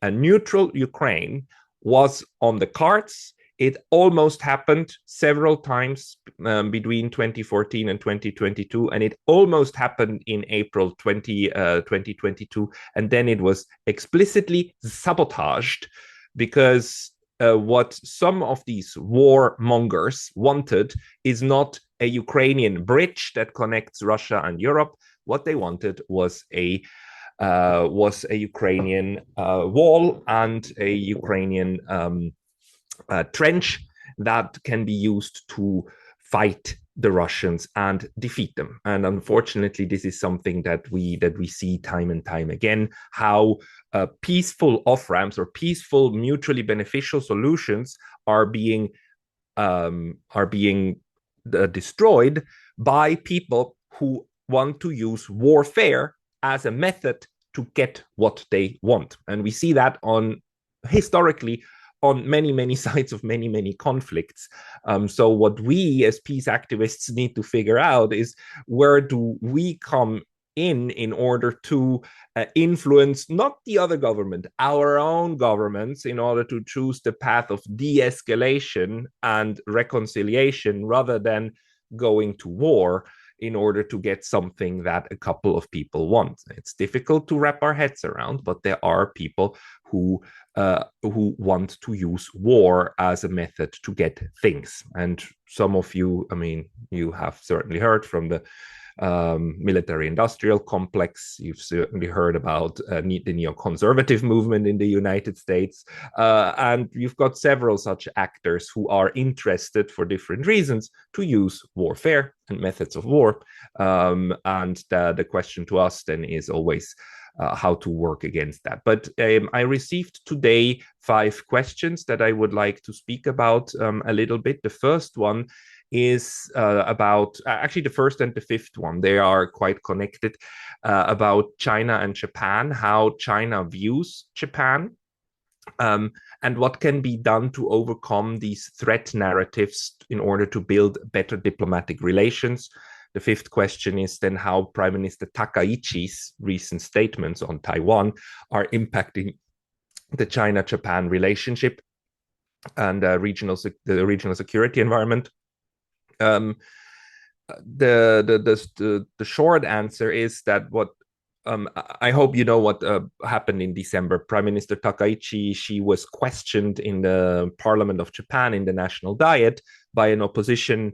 a neutral Ukraine was on the cards. It almost happened several times between 2014 and 2022, and it almost happened in April 2022, and then it was explicitly sabotaged because what some of these warmongers wanted is not a Ukrainian bridge that connects Russia and Europe. What they wanted was a Ukrainian wall and a Ukrainian trench that can be used to fight the Russians and defeat them. And unfortunately, this is something that we see time and time again, how peaceful off-ramps or peaceful, mutually beneficial solutions are being destroyed by people who want to use warfare as a method to get what they want. And we see that historically on many sides of many conflicts. So what we as peace activists need to figure out is, where do we come in order to influence not the other government, our own governments, in order to choose the path of de-escalation and reconciliation rather than going to war in order to get something that a couple of people want. It's difficult to wrap our heads around, but there are people who want to use war as a method to get things. And some of you, I mean, you have certainly heard from the military-industrial complex. You've certainly heard about the neoconservative movement in the United States. And you've got several such actors who are interested, for different reasons, to use warfare and methods of war. And the question to us then is always how to work against that. But I received today 5 questions that I would like to speak about a little bit. The first one is about, actually the first and the fifth one, they are quite connected, about China and Japan, how China views Japan, and what can be done to overcome these threat narratives in order to build better diplomatic relations. The fifth question is then how Prime Minister Takaichi's recent statements on Taiwan are impacting the China-Japan relationship and the regional security environment. The short answer is that what I hope you know what happened in December. Prime Minister Takaichi, she was questioned in the Parliament of Japan in the National Diet by an opposition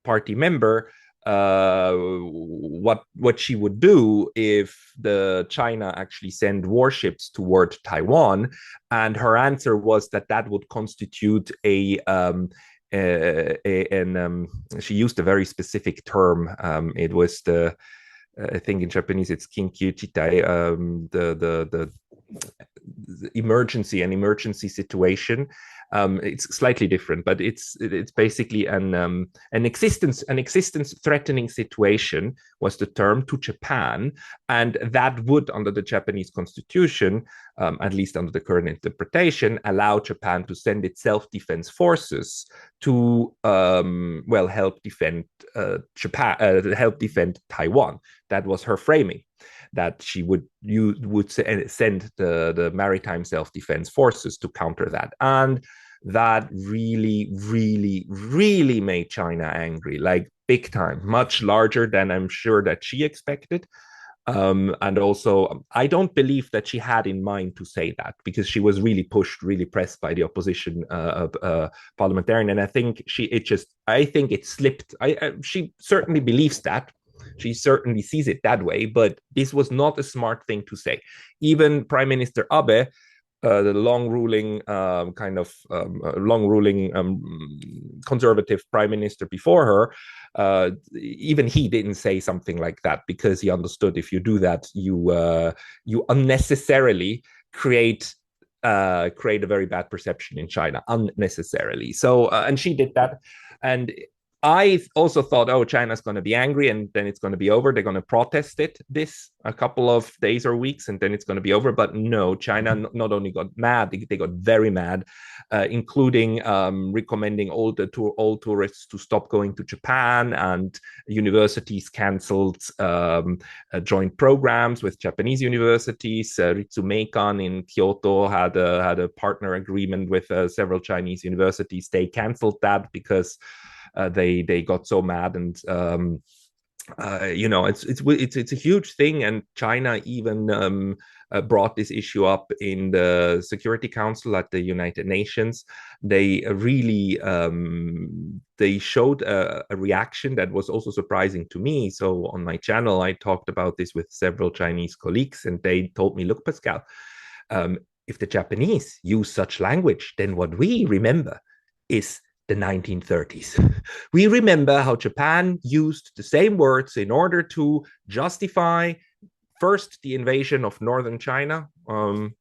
party member what she would do if the China actually send warships toward Taiwan, and her answer was that would constitute she used a very specific term. It was I think in Japanese it's kinkyu chitai, the emergency situation. It's slightly different, but it's basically an existence threatening situation was the term to Japan, and that would, under the Japanese constitution, at least under the current interpretation, allow Japan to send its self-defense forces to help defend Taiwan. That was her framing, that she would send the maritime self-defense forces to counter that. And that really made China angry, like big time, much larger than I'm sure that she expected. And also, I don't believe that she had in mind to say that, because she was really pressed by the opposition parliamentarian. And I think it slipped. She certainly believes that. She certainly sees it that way, but this was not a smart thing to say. Even Prime Minister Abe, the long-ruling conservative prime minister before her, even he didn't say something like that, because he understood if you do that, you unnecessarily create a very bad perception in China unnecessarily. So, and she did that, and I also thought, oh, China's going to be angry and then it's going to be over. They're going to protest this a couple of days or weeks and then it's going to be over. But no, China not only got mad, they got very mad, including recommending all tourists to stop going to Japan, and universities canceled joint programs with Japanese universities. Ritsumeikan in Kyoto had a partner agreement with several Chinese universities. They canceled that because they got so mad, and it's a huge thing. And China even brought this issue up in the Security Council at the United Nations. They really they showed a reaction that was also surprising to me. So on my channel, I talked about this with several Chinese colleagues, and they told me, "Look, Pascal, if the Japanese use such language, then what we remember is the 1930s. We remember how Japan used the same words in order to justify first the invasion of northern China,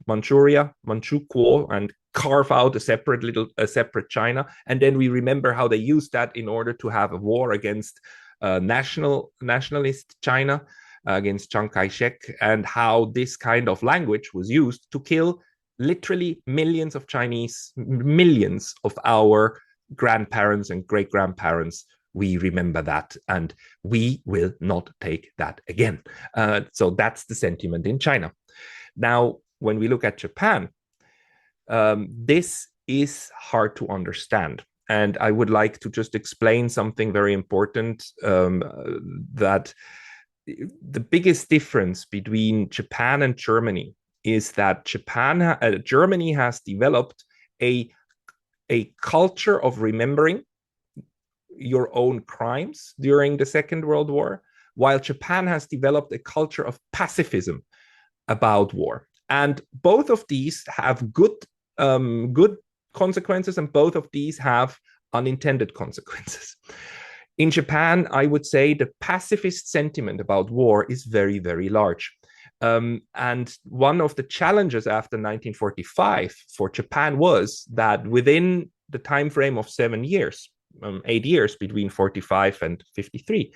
Manchuria, Manchukuo, and carve out a separate China. And then we remember how they used that in order to have a war against nationalist China, against Chiang Kai-shek, and how this kind of language was used to kill literally millions of Chinese, millions of our grandparents and great-grandparents. We remember that, and we will not take that again." So that's the sentiment in China. Now, when we look at Japan, this is hard to understand. And I would like to just explain something very important, that the biggest difference between Japan and Germany is that Germany has developed a culture of remembering your own crimes during the Second World War, while Japan has developed a culture of pacifism about war. And both of these have good consequences, and both of these have unintended consequences. In Japan, I would say the pacifist sentiment about war is very, very large. And one of the challenges after 1945 for Japan was that within the time frame of 7 years, 8 years between 45 and 53,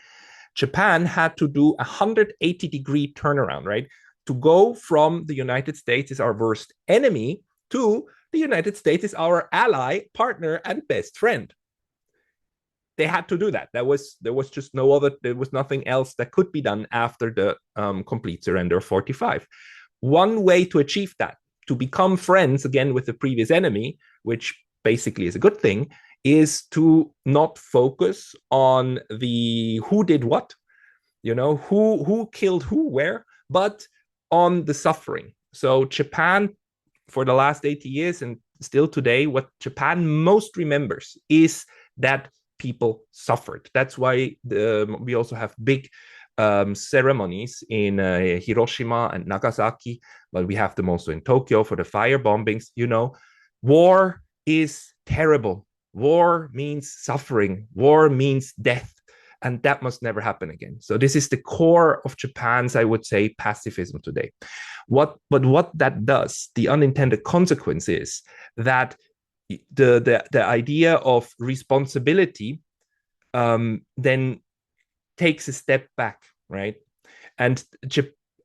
Japan had to do a 180-degree turnaround, right? To go from the United States is our worst enemy to the United States is our ally, partner, and best friend. They had to do that. There was just no other, there was nothing else that could be done after the complete surrender of 45. One way to achieve that, to become friends again with the previous enemy, which basically is a good thing, is to not focus on the who did what, who killed who where, but on the suffering. So Japan, for the last 80 years and still today, what Japan most remembers is that people suffered. That's why we also have big ceremonies in Hiroshima and Nagasaki, but we have them also in Tokyo for the fire bombings. War is terrible. War means suffering. War means death. And that must never happen again. So this is the core of Japan's, I would say, pacifism today. But what that does, the unintended consequence is that the idea of responsibility then takes a step back, right? And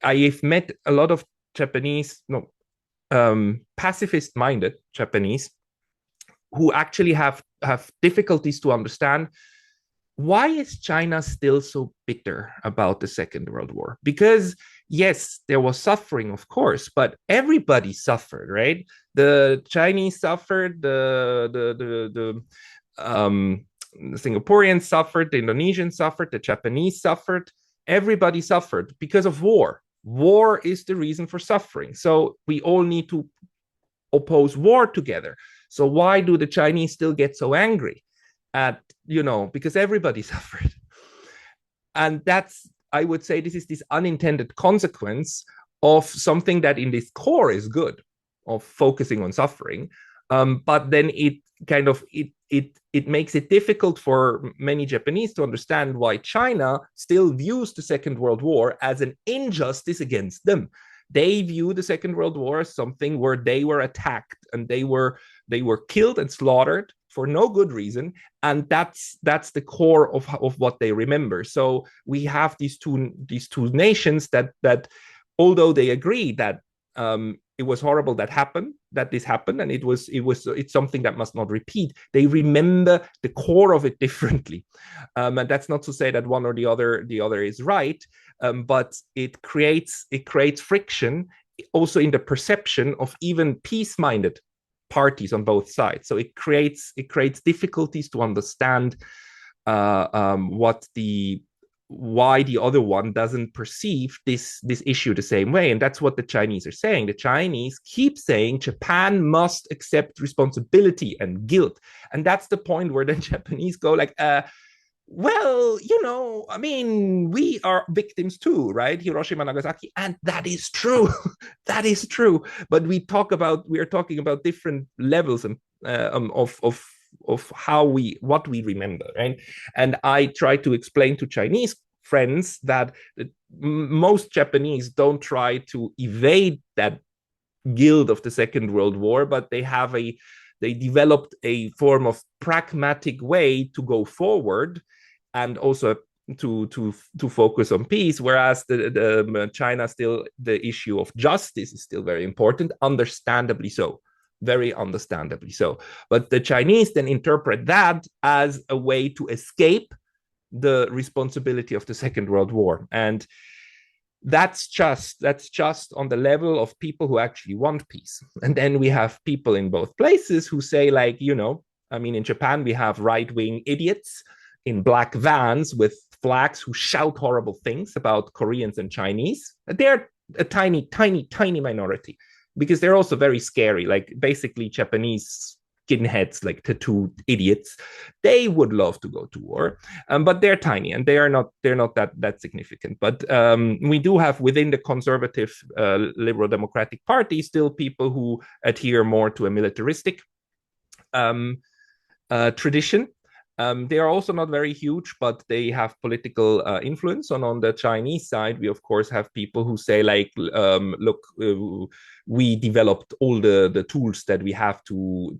I've met a lot of Japanese, pacifist-minded Japanese, who actually have difficulties to understand why is China still so bitter about the Second World War? Because yes, there was suffering, of course, but everybody suffered, right? The Chinese suffered, the Singaporeans suffered, the Indonesians suffered, the Japanese suffered. Everybody suffered because of war. War is the reason for suffering. So we all need to oppose war together. So why do the Chinese still get so angry? Because everybody suffered. And that's, I would say, this is this unintended consequence of something that in this core is good, of focusing on suffering. But then it kind of, it makes it difficult for many Japanese to understand why China still views the Second World War as an injustice against them. They view the Second World War as something where they were attacked and they were killed and slaughtered for no good reason, and that's the core of what they remember. So we have these two nations that although they agree that it was horrible that this happened, and it's something that must not repeat, they remember the core of it differently. And that's not to say that one or the other is right, but it creates friction also in the perception of even peace-minded parties on both sides. So it creates difficulties to understand why the other one doesn't perceive this issue the same way. And that's what the Chinese are saying. The Chinese keep saying Japan must accept responsibility and guilt. And that's the point where the Japanese go like, well, I mean, we are victims too, right? Hiroshima, Nagasaki, and that is true. That is true. But we are talking about different levels of what we remember, right? And I try to explain to Chinese friends that most Japanese don't try to evade that guilt of the Second World War, but they developed a form of pragmatic way to go forward, and also to focus on peace, whereas the China still, the issue of justice is still very important, understandably so, very understandably so. But the Chinese then interpret that as a way to escape the responsibility of the Second World War, and that's just on the level of people who actually want peace. And then we have people in both places who say, like, I mean, in Japan we have right-wing idiots in black vans with flags who shout horrible things about Koreans and Chinese. They're a tiny, tiny, tiny minority because they're also very scary. Like basically Japanese skinheads, like tattooed idiots, they would love to go to war, but they're tiny and they're not that significant. But we do have within the conservative liberal democratic party still people who adhere more to a militaristic tradition. They are also not very huge, but they have political influence. And on the Chinese side, we of course have people who say, like, look, we developed all the tools that we have to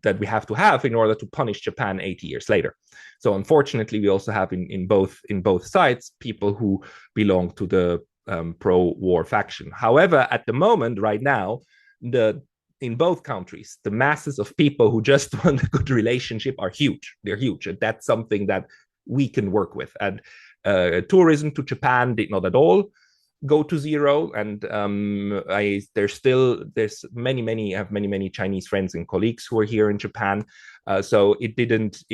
have in order to punish Japan 80 years later. So unfortunately, we also have in both sides people who belong to the pro-war faction. However, at the moment, right now, in both countries, the masses of people who just want a good relationship are huge. They're huge. And that's something that we can work with. And tourism to Japan did not at all go to zero. And there's many Chinese friends and colleagues who are here in Japan. So the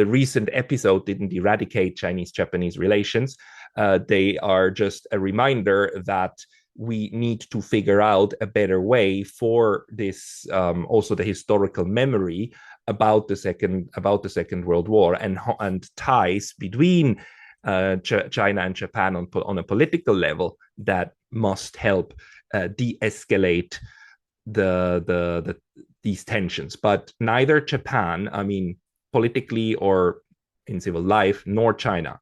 recent episode didn't eradicate Chinese-Japanese relations. They are just a reminder that we need to figure out a better way for this, also the historical memory about the Second World War and ties between China and Japan on a political level that must help de-escalate these tensions. But neither Japan, I mean, politically or in civil life, nor China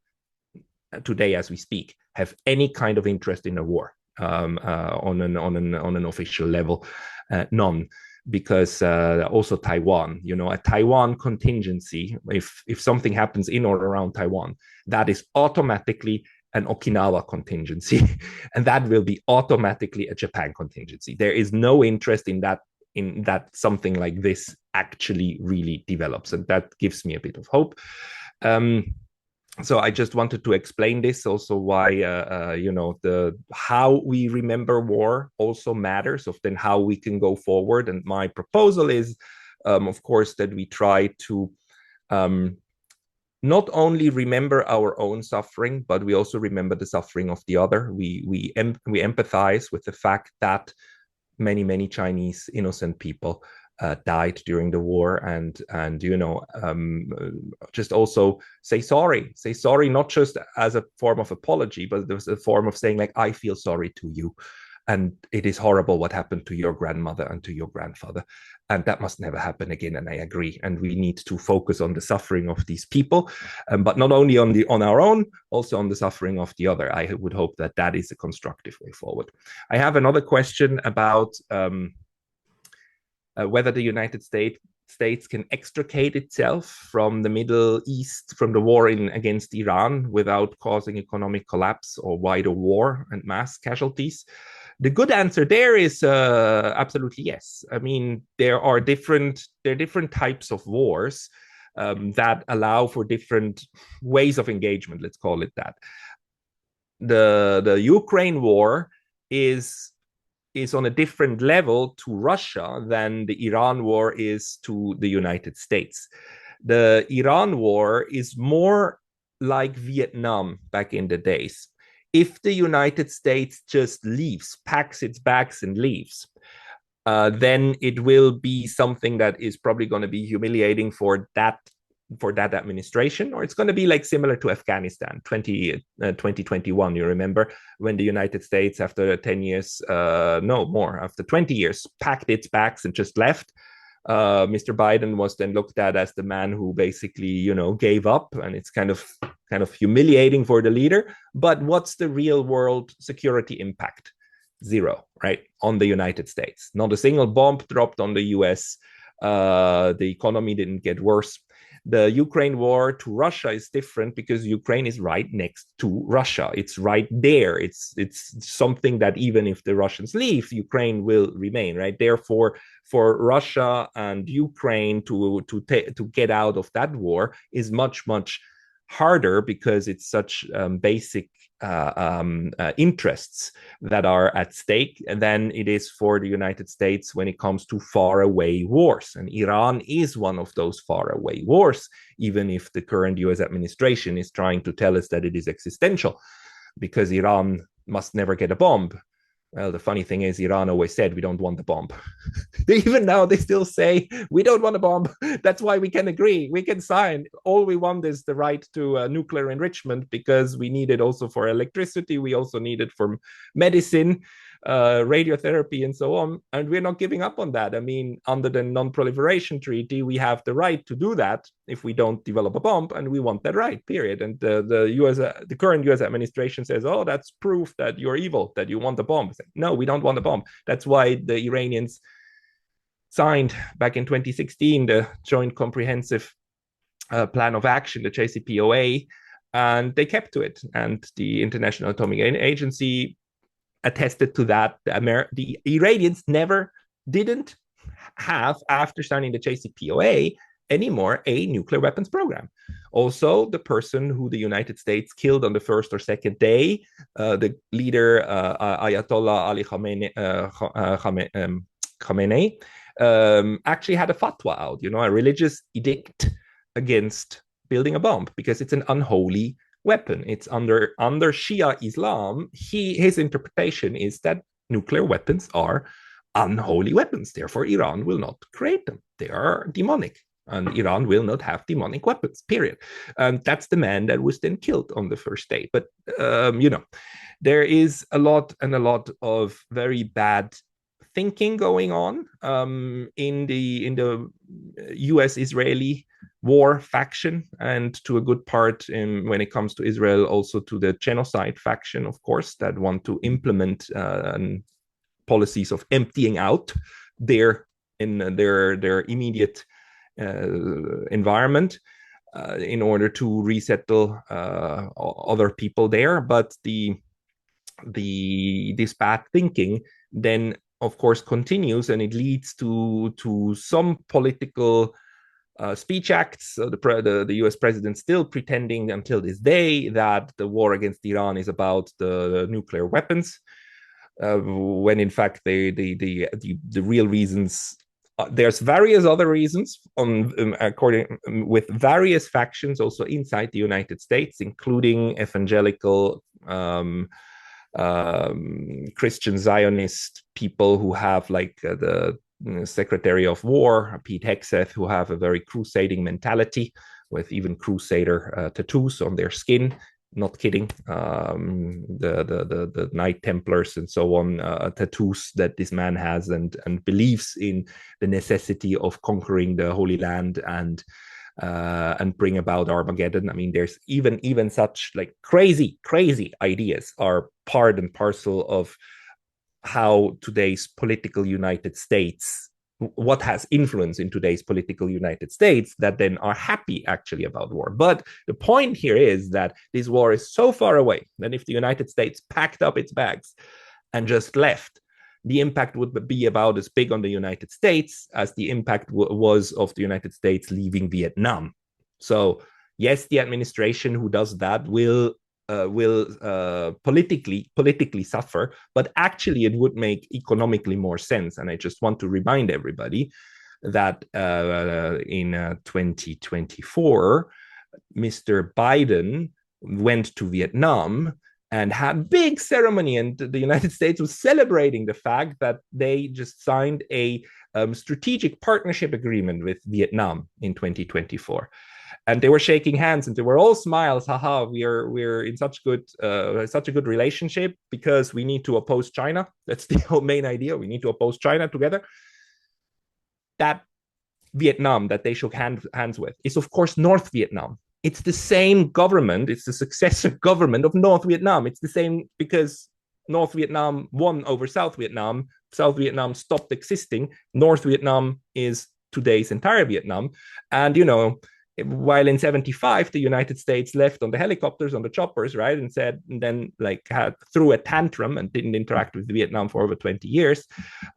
today as we speak have any kind of interest in a war. On an official level, none, because also Taiwan, a Taiwan contingency, if something happens in or around Taiwan, that is automatically an Okinawa contingency, and that will be automatically a Japan contingency. There is no interest in that something like this actually really develops, and that gives me a bit of hope. So I just wanted to explain this also, why how we remember war also matters of then how we can go forward. And my proposal is, of course, that we try to not only remember our own suffering, but we also remember the suffering of the other. We empathize with the fact that many Chinese innocent people died during the war, and just also say sorry, not just as a form of apology, but there's a form of saying, like, I feel sorry to you, and it is horrible what happened to your grandmother and to your grandfather, and that must never happen again. And I agree, and we need to focus on the suffering of these people, but not only on our own, also on the suffering of the other. I would hope that is a constructive way forward. I have another question about whether the United States can extricate itself from the Middle East, from the war against Iran without causing economic collapse or wider war and mass casualties. The good answer there is absolutely yes. I mean, there are different types of wars that allow for different ways of engagement. Let's call it that. The Ukraine war is on a different level to Russia than the Iran war is to the United States. The Iran war is more like Vietnam back in the days. If the United States just leaves, packs its bags and leaves, then it will be something that is probably going to be humiliating for that administration, or it's going to be like similar to Afghanistan 2021. You remember when the United States, after 10 years, after 20 years, packed its bags and just left. Mr. Biden was then looked at as the man who basically, gave up, and it's kind of humiliating for the leader. But what's the real world security impact? Zero, right? On the United States. Not a single bomb dropped on the US. The economy didn't get worse. The Ukraine war to Russia is different because Ukraine is right next to Russia. It's right there. It's something that even if the Russians leave, Ukraine will remain, right? Therefore, for Russia and Ukraine to get out of that war is much, much harder because it's such basic interests that are at stake than it is for the United States when it comes to faraway wars. And Iran is one of those faraway wars, even if the current US administration is trying to tell us that it is existential because Iran must never get a bomb. Well, the funny thing is, Iran always said, we don't want the bomb. Even now, they still say, we don't want a bomb. That's why we can agree. We can sign. All we want is the right to nuclear enrichment because we need it also for electricity. We also need it for medicine, radiotherapy, and so on. And we're not giving up on that. I mean, under the Non-Proliferation Treaty, we have the right to do that if we don't develop a bomb, and we want that right, period. And the current US administration says, oh, that's proof that you're evil, that you want the bomb. Like, no, we don't want a bomb. That's why the Iranians signed back in 2016 the Joint Comprehensive Plan of Action, the JCPOA, and they kept to it. And the International Atomic Agency attested to that. The Iranians didn't have, after signing the JCPOA, anymore a nuclear weapons program. Also, the person who the United States killed on the first or second day, the leader Ayatollah Ali Khamenei, actually had a fatwa out, a religious edict against building a bomb because it's an unholy weapon. It's under Shia Islam. His interpretation is that nuclear weapons are unholy weapons. Therefore, Iran will not create them. They are demonic, and Iran will not have demonic weapons, period. And that's the man that was then killed on the first day. But, there is a lot of very bad thinking going on in the US-Israeli war faction, and to a good part when it comes to Israel, also to the genocide faction, of course, that want to implement policies of emptying out their immediate environment in order to resettle other people there. But this bad thinking then, of course, continues, and it leads to some political speech acts. The US president still pretending until this day that the war against Iran is about the nuclear weapons, when in fact the real reasons, there's various other reasons with various factions also inside the United States, including evangelical Christian Zionist people who have like the Secretary of War, Pete Hegseth, who have a very crusading mentality with even crusader tattoos on their skin. Not kidding. The Knight Templars and so on, tattoos that this man has, and believes in the necessity of conquering the Holy Land and bring about Armageddon. I mean, there's even such like crazy ideas are part and parcel of how today's political United States what has influence in today's political United States that then are happy actually about war. But the point here is that this war is so far away that if the United States packed up its bags and just left, the impact would be about as big on the United States as the impact was of the United States leaving Vietnam. So yes, the administration who does that will politically suffer, but actually it would make economically more sense. And I just want to remind everybody that in 2024, Mr. Biden went to Vietnam and had big ceremony, and the United States was celebrating the fact that they just signed a strategic partnership agreement with Vietnam in 2024. And they were shaking hands, and they were all smiles. Haha, we're in such a good relationship because we need to oppose China. That's the whole main idea. We need to oppose China together. That Vietnam that they shook hands with is, of course, North Vietnam. It's the same government. It's the successor government of North Vietnam. It's the same because North Vietnam won over South Vietnam. South Vietnam stopped existing. North Vietnam is today's entire Vietnam. And, while in 1975, the United States left on the helicopters, on the choppers, right, and then threw a tantrum and didn't interact with Vietnam for over 20 years.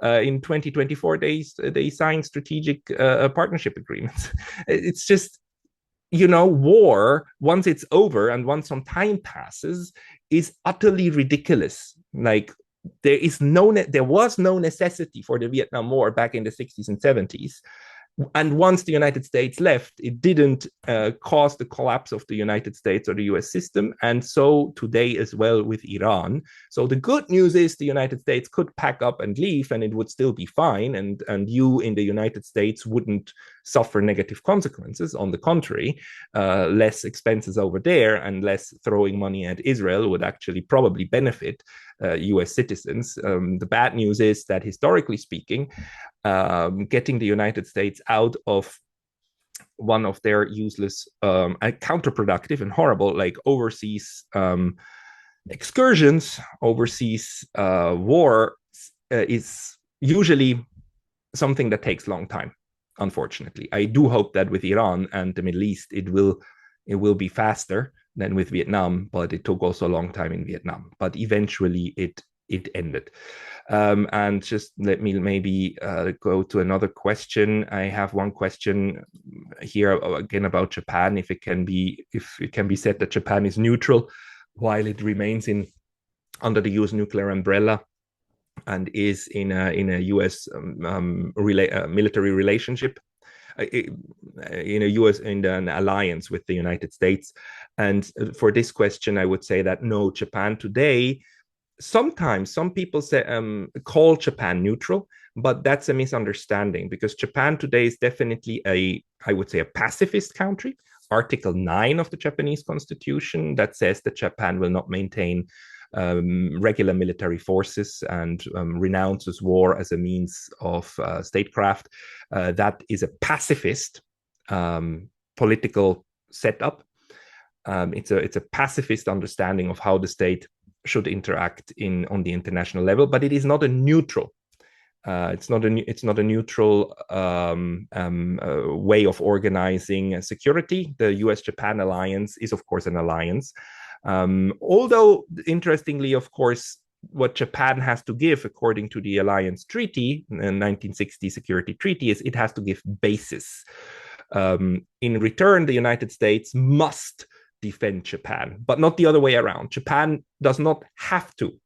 In 2024, they signed strategic partnership agreements. It's just, war, once it's over and once some time passes, is utterly ridiculous. Like, there was no necessity for the Vietnam War back in the 60s and 70s. And once the United States left, it didn't cause the collapse of the United States or the US system. And so today as well with Iran. So the good news is the United States could pack up and leave and it would still be fine. And you in the United States wouldn't suffer negative consequences. On the contrary, less expenses over there and less throwing money at Israel would actually probably benefit US citizens. The bad news is that historically speaking, getting the United States out of one of their useless counterproductive and horrible overseas excursions, overseas war is usually something that takes a long time, unfortunately. I do hope that with Iran and the Middle East, it will be faster than with Vietnam, but it took also a long time in Vietnam. But eventually it ended. And just let me maybe go to another question. I have one question here again about Japan. If it can be said that Japan is neutral while it remains under the U.S. nuclear umbrella and is in a U.S. military relationship, in an alliance with the United States. And for this question, I would say that no, Japan today. Sometimes some people call Japan neutral, but that's a misunderstanding because Japan today is definitely I would say a pacifist country. Article 9 of the Japanese constitution that says that Japan will not maintain regular military forces and renounces war as a means of statecraft. That is a pacifist political setup. It's a pacifist understanding of how the state should interact on the international level, but it is not a neutral. It's not a neutral way of organizing security. The U.S.-Japan alliance is, of course, an alliance. Although, interestingly, of course, what Japan has to give, according to the Alliance Treaty, the 1960 Security Treaty, is it has to give bases. In return, the United States must defend Japan, but not the other way around. Japan does not have to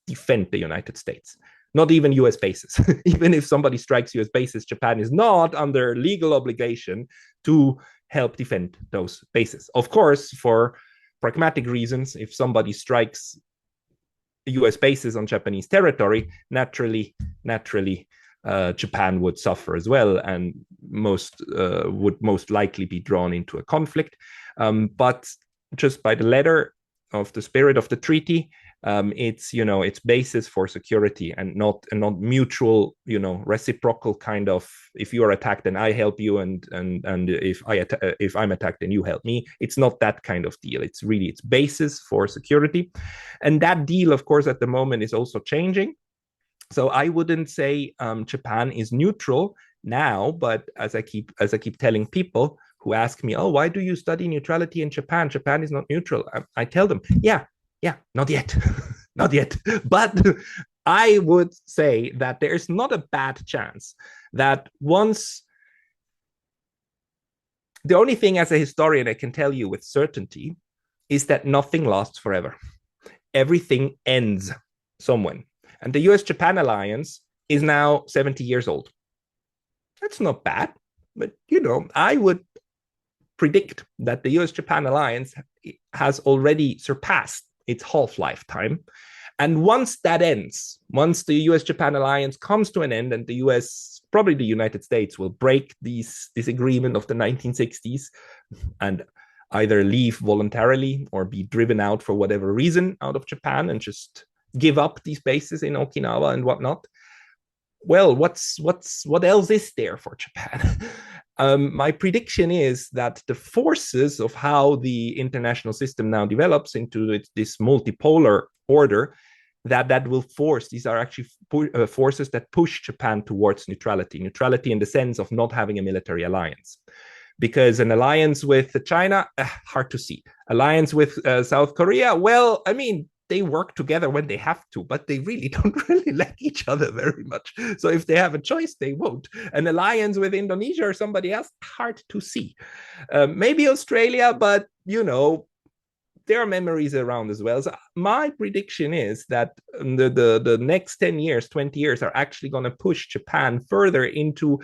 defend the United States, not even US bases. Even if somebody strikes US bases, Japan is not under legal obligation to help defend those bases. Of course, for pragmatic reasons, if somebody strikes US bases on Japanese territory, naturally, Japan would suffer as well, and would most likely be drawn into a conflict. But just by the letter of the spirit of the treaty, it's basis for security and not mutual, reciprocal kind of, if you are attacked then I help you, and if I'm attacked then you help me. It's not that kind of deal. It's basis for security, and that deal, of course, at the moment is also changing. So I wouldn't say Japan is neutral now, but as I keep telling people who ask me, "Oh, why do you study neutrality in Japan? Japan is not neutral." I tell them, "Yeah, not yet, not yet." But I would say that there is not a bad chance that once the only thing as a historian I can tell you with certainty is that nothing lasts forever. Everything ends somewhere. And the US Japan alliance is now 70 years old. That's not bad, but I would predict that the US Japan alliance has already surpassed its half lifetime. And once that ends, once the US Japan alliance comes to an end and the US, probably the United States, will break this agreement of the 1960s and either leave voluntarily or be driven out for whatever reason out of Japan and just give up these bases in Okinawa and whatnot. Well, what else is there for Japan? My prediction is that the forces of how the international system now develops into this multipolar order, that will force, these are actually forces that push Japan towards neutrality in the sense of not having a military alliance. Because an alliance with China, hard to see. Alliance with South Korea, well, I mean, they work together when they have to, but they really don't really like each other very much. So if they have a choice, they won't. An alliance with Indonesia or somebody else, hard to see. Maybe Australia, but there are memories around as well. So my prediction is that the next 10 years, 20 years are actually going to push Japan further into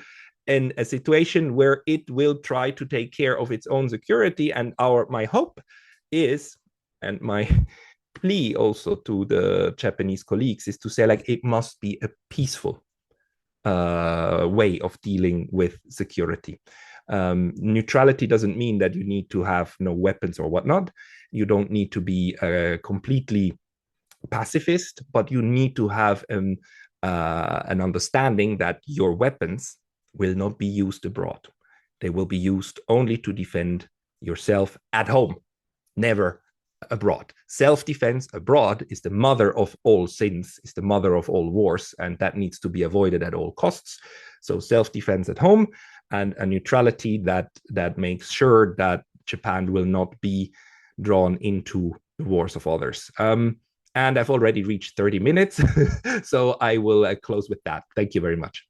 a situation where it will try to take care of its own security. And my hope is, and my plea also to the Japanese colleagues, is to say, like, it must be a peaceful way of dealing with security. Neutrality doesn't mean that you need to have no weapons or whatnot. You don't need to be completely pacifist, but you need to have an understanding that your weapons will not be used abroad. They will be used only to defend yourself at home, never abroad. Self-defense abroad is the mother of all sins, is the mother of all wars, and that needs to be avoided at all costs. So self-defense at home and a neutrality that makes sure that Japan will not be drawn into the wars of others. And I've already reached 30 minutes, so I will close with that. Thank you very much.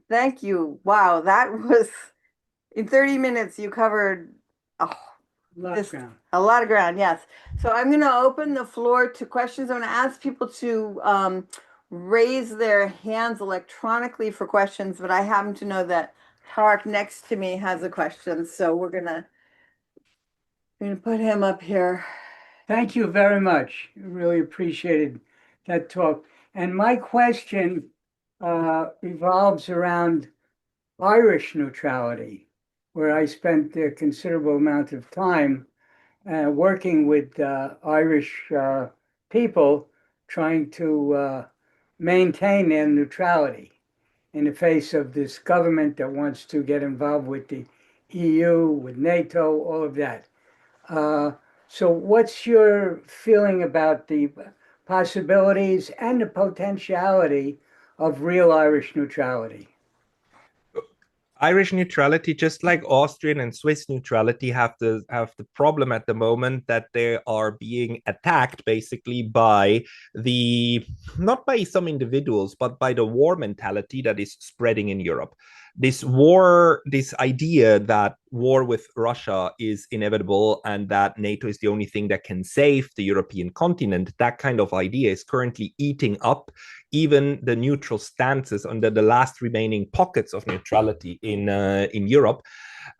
Thank you. Wow, that was, in 30 minutes, you covered a lot of ground, yes. So I'm going to open the floor to questions. I'm going to ask people to raise their hands electronically for questions, but I happen to know that Tarek next to me has a question, so we're going to put him up here. Thank you very much. Really appreciated that talk. And my question revolves around Irish neutrality, where I spent a considerable amount of time working with Irish people trying to maintain their neutrality in the face of this government that wants to get involved with the EU, with NATO, all of that. So what's your feeling about the possibilities and the potentiality of real Irish neutrality? Irish neutrality, just like Austrian and Swiss neutrality, have the problem at the moment that they are being attacked basically by not by some individuals, but by the war mentality that is spreading in Europe. This idea that war with Russia is inevitable and that NATO is the only thing that can save the European continent, that kind of idea is currently eating up even the neutral stances under the last remaining pockets of neutrality in Europe.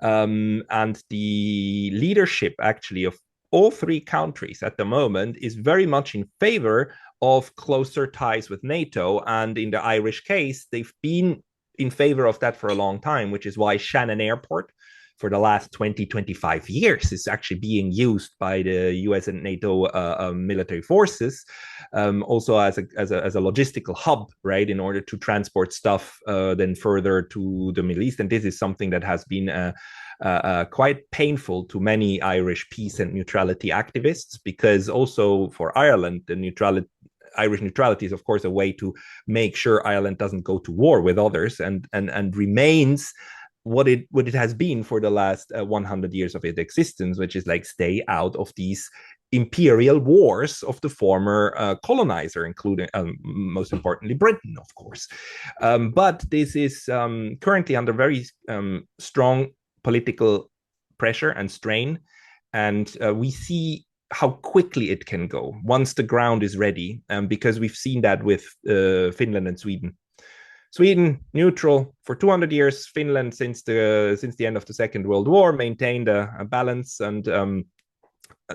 And the leadership actually of all three countries at the moment is very much in favor of closer ties with NATO. And in the Irish case, they've been in favor of that for a long time, which is why Shannon Airport for the last 25 years is actually being used by the US and NATO military forces, also as a logistical hub, right, in order to transport stuff then further to the Middle East. And this is something that has been quite painful to many Irish peace and neutrality activists, because also for Ireland, the Irish neutrality is, of course, a way to make sure Ireland doesn't go to war with others and remains what it has been for the last 100 years of its existence, which is like stay out of these imperial wars of the former colonizer, including most importantly Britain, of course. But this is currently under very strong political pressure and strain, and we see how quickly it can go once the ground is ready, because we've seen that with Finland and Sweden. Sweden, neutral for 200 years. Finland, since the end of the Second World War, maintained a balance and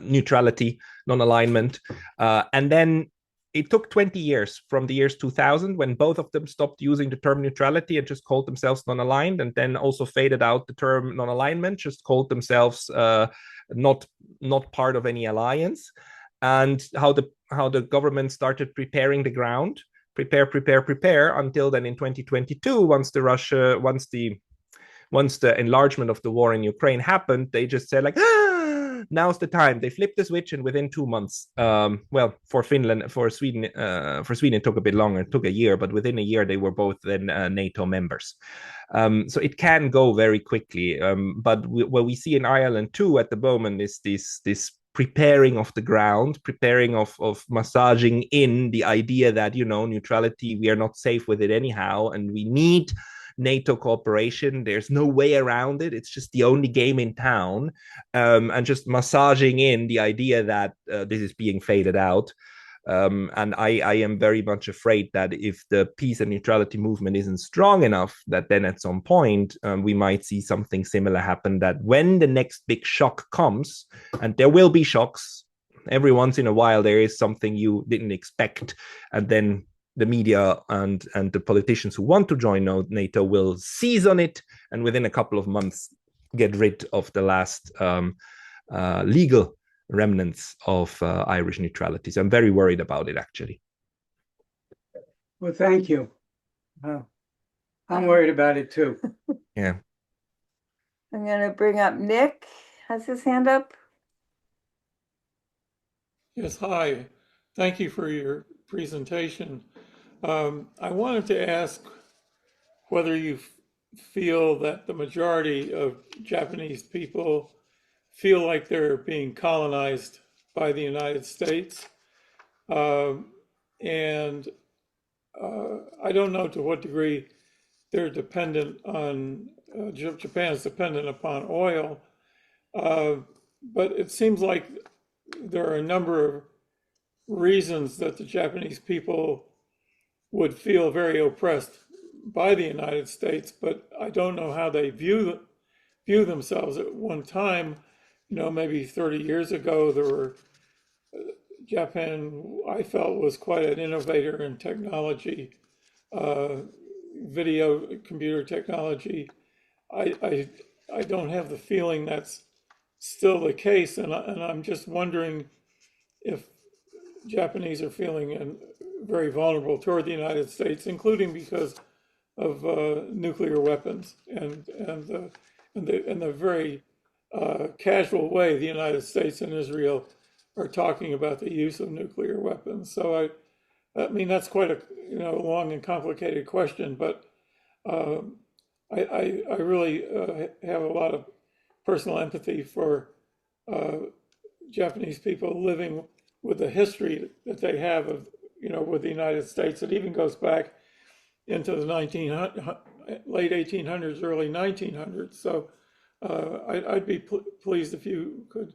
neutrality, non-alignment. And then it took 20 years from the years 2000, when both of them stopped using the term neutrality and just called themselves non-aligned, and then also faded out the term non-alignment, just called themselves not part of any alliance. And how the government started preparing the ground, prepare until then in 2022, once the enlargement of the war in Ukraine happened, they just said like, now's the time. They flipped the switch, and within 2 months, well, for Sweden it took a bit longer. It took a year, but within a year they were both then NATO members. So it can go very quickly. But what we see in Ireland too at the moment is this preparing of the ground, preparing of massaging in the idea that, neutrality, we are not safe with it anyhow, and we need NATO cooperation. There's no way around it. It's just the only game in town, and just massaging in the idea that this is being faded out. And I am very much afraid that if the peace and neutrality movement isn't strong enough, that then at some point we might see something similar happen, that when the next big shock comes, and there will be shocks, every once in a while there is something you didn't expect, and then the media and the politicians who want to join NATO will seize on it, and within a couple of months get rid of the last legal remnants of Irish neutrality. So I'm very worried about it, actually. Well, thank you. I'm worried about it too. Yeah. I'm going to bring up Nick. Has his hand up? Yes, hi. Thank you for your presentation. I wanted to ask whether you feel that the majority of Japanese people feel like they're being colonized by the United States. And I don't know to what degree they're dependent on, Japan is dependent upon oil, but it seems like there are a number of reasons that the Japanese people would feel very oppressed by the United States, but I don't know how they view themselves. At one time, maybe 30 years ago, there were Japan, I felt, was quite an innovator in technology, video, computer technology. I don't have the feeling that's still the case, and I'm just wondering if Japanese are feeling very vulnerable toward the United States, including because of nuclear weapons and the very casual way the United States and Israel are talking about the use of nuclear weapons. So I mean that's quite a long and complicated question, but I really have a lot of personal empathy for Japanese people living with the history that they have of with the United States. It even goes back into the late 1800s, early 1900s. So I'd be pleased if you could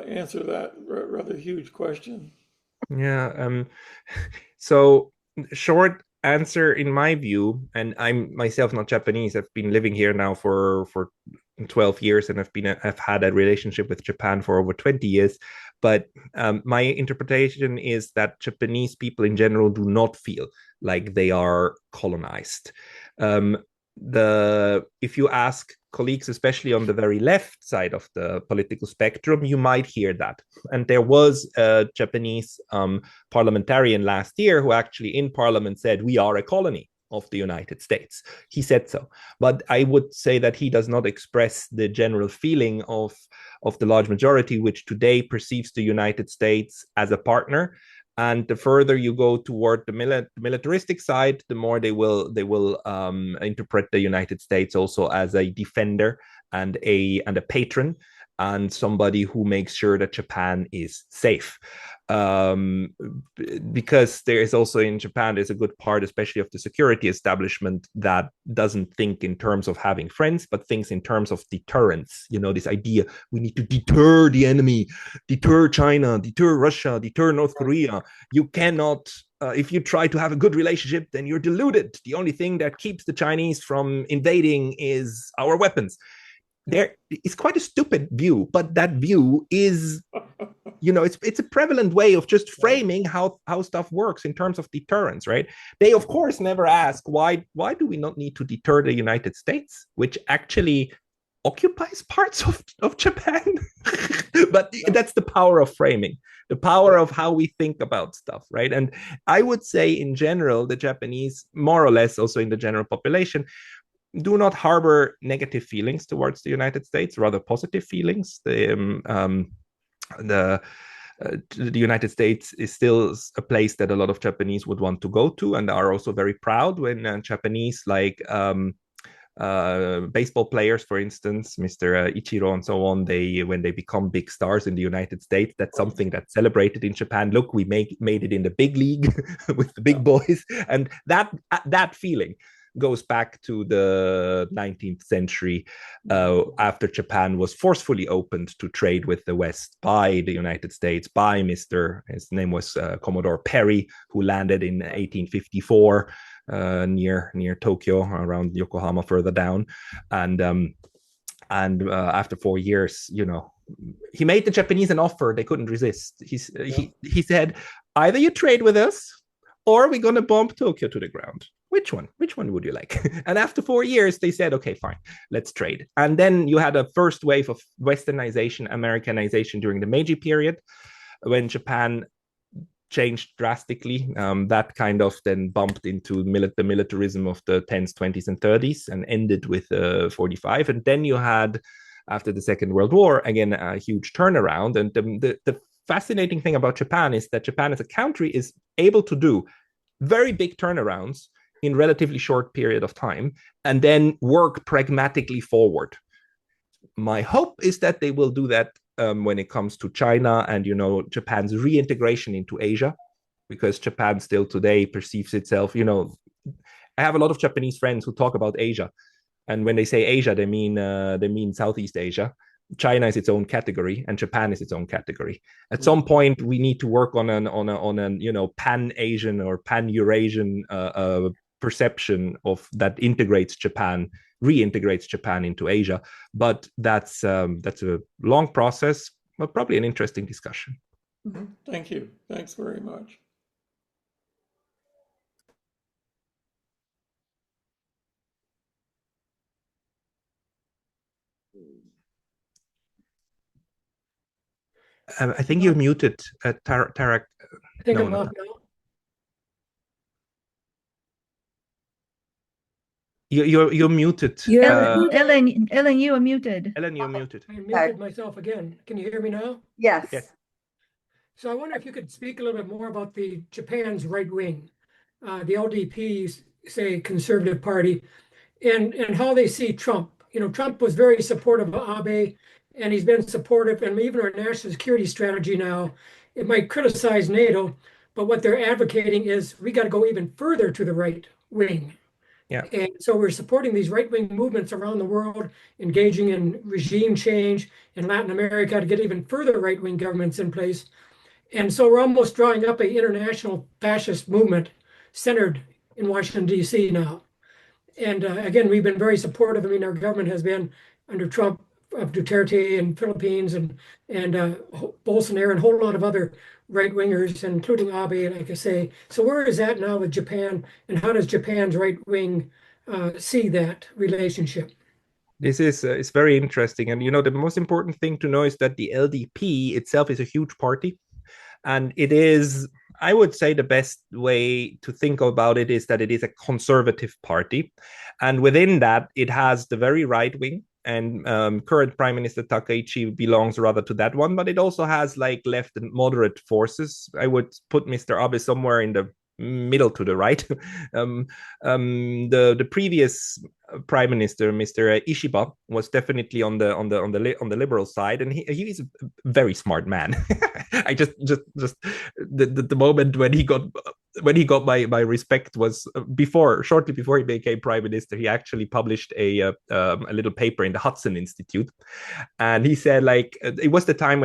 answer that rather huge question. Yeah. So short answer, in my view, and I'm myself not Japanese. I've been living here now for 12 years, and I've had a relationship with Japan for over 20 years. But my interpretation is that Japanese people in general do not feel like they are colonized. If you ask colleagues, especially on the very left side of the political spectrum, you might hear that. And there was a Japanese parliamentarian last year who actually in parliament said, we are a colony of the United States. He said so. But I would say that he does not express the general feeling of the large majority, which today perceives the United States as a partner And the further you go toward the militaristic side, the more they will interpret the United States also as a defender and a patron, and somebody who makes sure that Japan is safe. Because there is also in Japan, there's a good part, especially of the security establishment, that doesn't think in terms of having friends, but thinks in terms of deterrence. You know, this idea, we need to deter the enemy, deter China, deter Russia, deter North Korea. You cannot, if you try to have a good relationship, then you're deluded. The only thing that keeps the Chinese from invading is our weapons. There is quite a stupid view, but that view is, you know, it's a prevalent way of just framing how stuff works in terms of deterrence, right? They of course never ask why do we not need to deter the United States, which actually occupies parts of Japan. But that's the power of framing, the power of how we think about stuff, right? And I would say in general, the Japanese, more or less also in the general population, do not harbor negative feelings towards the United States, rather positive feelings. The United States is still a place that a lot of Japanese would want to go to, and are also very proud when Japanese, like baseball players, for instance, Mr. Ichiro and so on, when they become big stars in the United States, that's something that's celebrated in Japan. Look, we made it in the big league with the big boys, and that feeling goes back to the 19th century, after Japan was forcefully opened to trade with the West by the United States, by his name was Commodore Perry, who landed in 1854 near Tokyo, around Yokohama, further down. And after 4 years, you know, he made the Japanese an offer they couldn't resist. He said, either you trade with us, or we're going to bomb Tokyo to the ground. Which one would you like? And after 4 years, they said, okay, fine, let's trade. And then you had a first wave of Westernization, Americanization during the Meiji period, when Japan changed drastically. That kind of then bumped into the militarism of the 10s, 20s, and 30s, and ended with 45. And then you had, after the Second World War, again, a huge turnaround. And the fascinating thing about Japan is that Japan as a country is able to do very big turnarounds in relatively short period of time, and then work pragmatically forward. My hope is that they will do that when it comes to China and, you know, Japan's reintegration into Asia, because Japan still today perceives itself, you know, I have a lot of Japanese friends who talk about Asia, and when they say Asia, they mean Southeast Asia. China is its own category, and Japan is its own category. At some point, we need to work on an you know, pan-Asian or pan-Eurasian perception of that integrates Japan, reintegrates Japan into Asia. But that's a long process, but probably an interesting discussion. Thank you. Thanks very much. I think you're muted, Tarek. I think I'm off now. You're muted. Ellen, you are muted. Ellen, you're muted. I muted myself again. Can you hear me now? Yes. Yes. So I wonder if you could speak a little bit more about the Japan's right wing, the LDP, say conservative party, and how they see Trump. You know, Trump was very supportive of Abe, and he's been supportive, and even our national security strategy now, it might criticize NATO, but what they're advocating is we got to go even further to the right wing. Yeah. And so we're supporting these right-wing movements around the world, engaging in regime change in Latin America to get even further right-wing governments in place. And so we're almost drawing up an international fascist movement centered in Washington, D.C. now. And again, we've been very supportive. I mean, our government has been under Trump, of Duterte in Philippines, and Bolsonaro, and a whole lot of other right-wingers, including Abe, like I say. So where is that now with Japan, and how does Japan's right wing see that relationship? This is it's very interesting. And, you know, the most important thing to know is that the LDP itself is a huge party. And it is, I would say, the best way to think about it is that it is a conservative party. And within that, it has the very right wing, and current Prime Minister Takaichi belongs rather to that one, but it also has like left and moderate forces. I would put Mr. Abe somewhere in the middle to the right. The previous prime minister, Mr. Ishiba, was definitely on the liberal side, and he's a very smart man. I just the moment when he got my respect was shortly before he became prime minister. He actually published a little paper in the Hudson Institute, and he said like it was the time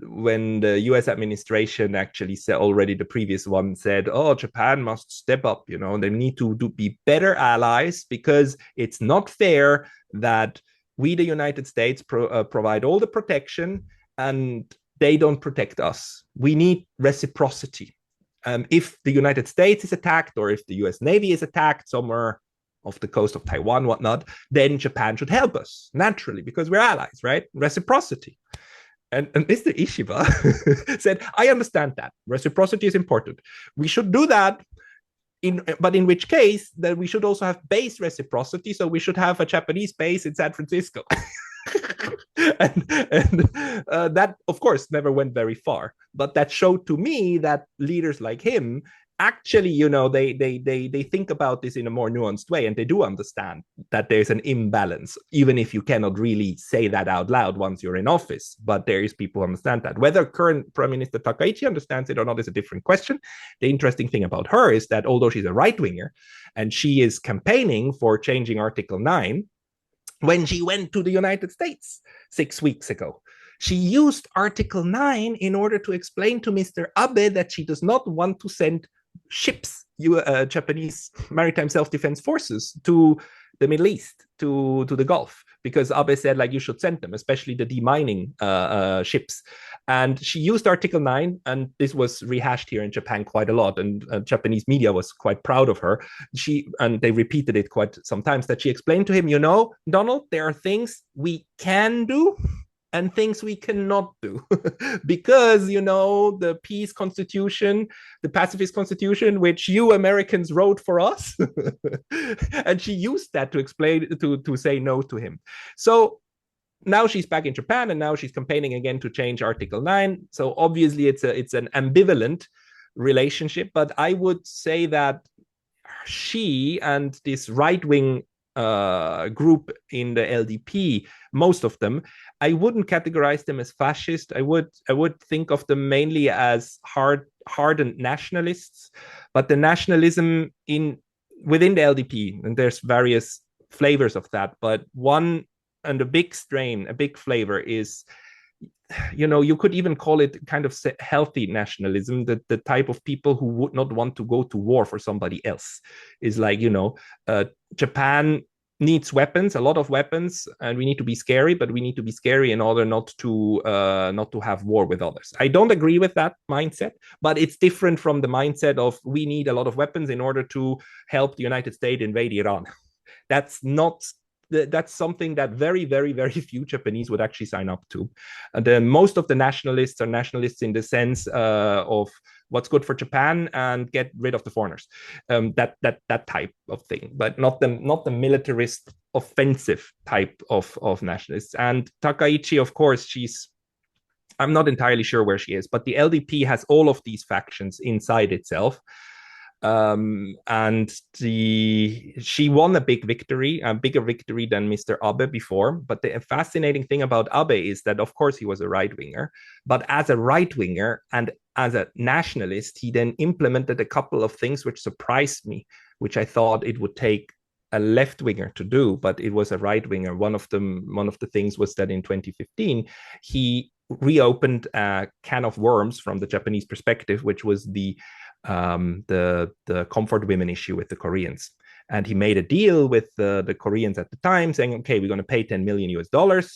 when the US administration actually said already, the previous one said, oh, Japan must step up, they need to be better allies, because it's not fair that we, the United States, provide all the protection and they don't protect us. We need reciprocity. If the United States is attacked, or if the US Navy is attacked somewhere off the coast of Taiwan, whatnot, then Japan should help us naturally, because we're allies, right? Reciprocity. And Mr. Ishiba said, I understand that. Reciprocity is important. We should do that, but in which case, that we should also have base reciprocity. So we should have a Japanese base in San Francisco. and that, of course, never went very far. But that showed to me that leaders like him actually, they think about this in a more nuanced way, and they do understand that there's an imbalance, even if you cannot really say that out loud once you're in office. But there is people who understand that. Whether current Prime Minister Takaichi understands it or not is a different question. The interesting thing about her is that although she's a right-winger and she is campaigning for changing Article 9, when she went to the United States 6 weeks ago, she used Article 9 in order to explain to Mr. Abe that she does not want to send ships, Japanese maritime self-defense forces, to the Middle East, to the Gulf, because Abe said, like, you should send them, especially the demining ships. And she used Article 9, and this was rehashed here in Japan quite a lot, and Japanese media was quite proud of her. And they repeated it quite sometimes, that she explained to him, Donald, there are things we can do and things we cannot do because, the peace constitution, the pacifist constitution, which you Americans wrote for us. And she used that to explain, to say no to him. So now she's back in Japan, and now she's campaigning again to change Article 9. So obviously it's an ambivalent relationship, but I would say that she and this right-wing group in the LDP, most of them, I wouldn't categorize them as fascist. I would think of them mainly as hardened nationalists. But the nationalism within the LDP, and there's various flavors of that, but one and a big flavor is, you could even call it kind of healthy nationalism, the type of people who would not want to go to war for somebody else. Is like, Japan needs weapons, a lot of weapons, and we need to be scary, but we need to be scary in order not to have war with others. I don't agree with that mindset, but it's different from the mindset of we need a lot of weapons in order to help the United States invade Iran. That's something that very, very, very few Japanese would actually sign up to. And most of the nationalists are nationalists in the sense of what's good for Japan and get rid of the foreigners. That type of thing, but not the militarist offensive type of nationalists. And Takaichi, of course, I'm not entirely sure where she is, but the LDP has all of these factions inside itself. And she won a bigger victory than Mr. Abe before. But the fascinating thing about Abe is that, of course, he was a right-winger, but as a right-winger and as a nationalist, he then implemented a couple of things which surprised me, which I thought it would take a left-winger to do, but it was a right-winger. One of the things was that in 2015, he reopened a can of worms from the Japanese perspective, which was the comfort women issue with the Koreans. And he made a deal with the Koreans at the time saying, okay, we're going to pay $10 million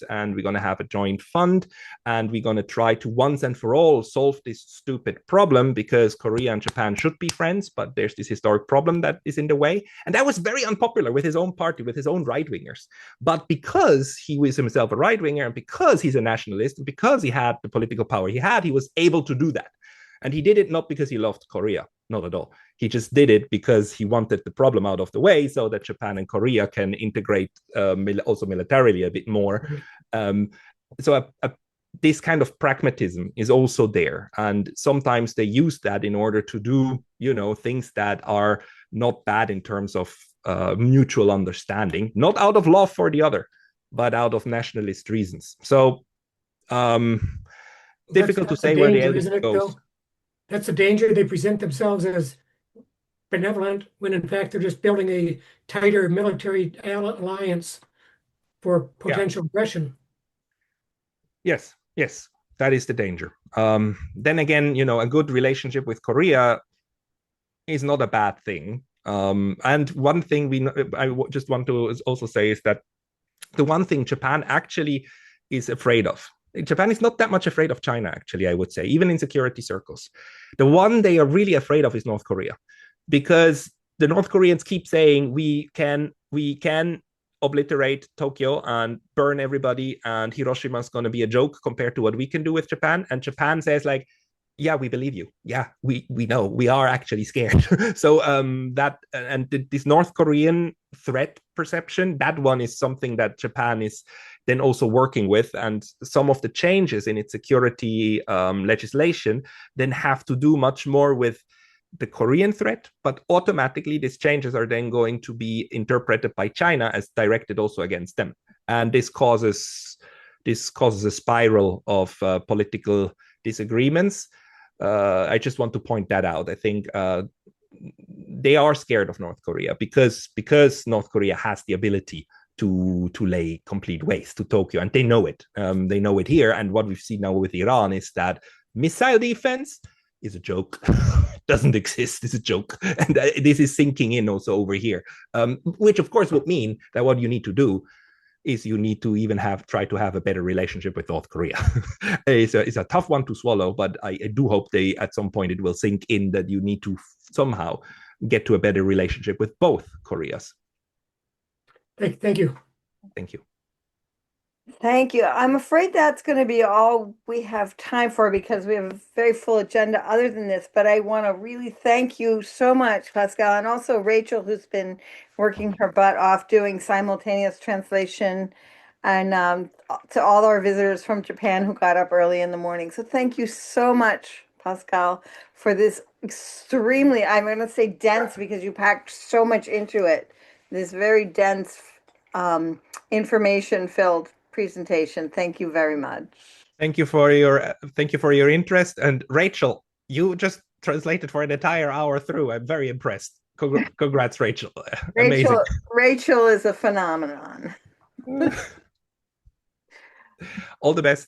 and we're going to have a joint fund and we're going to try to once and for all solve this stupid problem, because Korea and Japan should be friends, but there's this historic problem that is in the way. And that was very unpopular with his own party, with his own right-wingers. But because he was himself a right-winger and because he's a nationalist and because he had the political power he was able to do that. And he did it not because he loved Korea, not at all. He just did it because he wanted the problem out of the way so that Japan and Korea can integrate also militarily a bit more. So this kind of pragmatism is also there. And sometimes they use that in order to do, things that are not bad in terms of mutual understanding, not out of love for the other, but out of nationalist reasons. So difficult to say where the evidence goes. That's a danger. They present themselves as benevolent when in fact they're just building a tighter military alliance for potential aggression. Yes, that is the danger. Then again, a good relationship with Korea is not a bad thing. And one thing I just want to also say is that the one thing Japan actually is afraid of. Japan is not that much afraid of China, actually, I would say, even in security circles. The one they are really afraid of is North Korea, because the North Koreans keep saying we can obliterate Tokyo and burn everybody, and Hiroshima is going to be a joke compared to what we can do with Japan. And Japan says like, yeah, we believe you. Yeah, we know, we are actually scared. So this North Korean threat perception, that one is something that Japan is then also working with, and some of the changes in its security legislation then have to do much more with the Korean threat, but automatically these changes are then going to be interpreted by China as directed also against them, and this causes a spiral of political disagreements. I just want to point that out. I think they are scared of North Korea because North Korea has the ability to lay complete waste to Tokyo, and they know it. They know it here, and what we've seen now with Iran is that missile defense is a joke. It doesn't exist. It's a joke, and this is sinking in also over here, which of course would mean that what you need to do is you need to even try to have a better relationship with North Korea. It's a tough one to swallow, but I do hope at some point it will sink in that you need to somehow get to a better relationship with both Koreas. Thank you. Thank you. Thank you. I'm afraid that's going to be all we have time for because we have a very full agenda other than this, but I want to really thank you so much, Pascal, and also Rachel, who's been working her butt off doing simultaneous translation, and to all our visitors from Japan who got up early in the morning. So thank you so much, Pascal, for this extremely, I'm going to say dense because you packed so much into it, this very dense information-filled presentation. Thank you very much. Thank you for your interest. And Rachel, you just translated for an entire hour through. I'm very impressed. Congrats, Rachel. Amazing. Rachel is a phenomenon. All the best.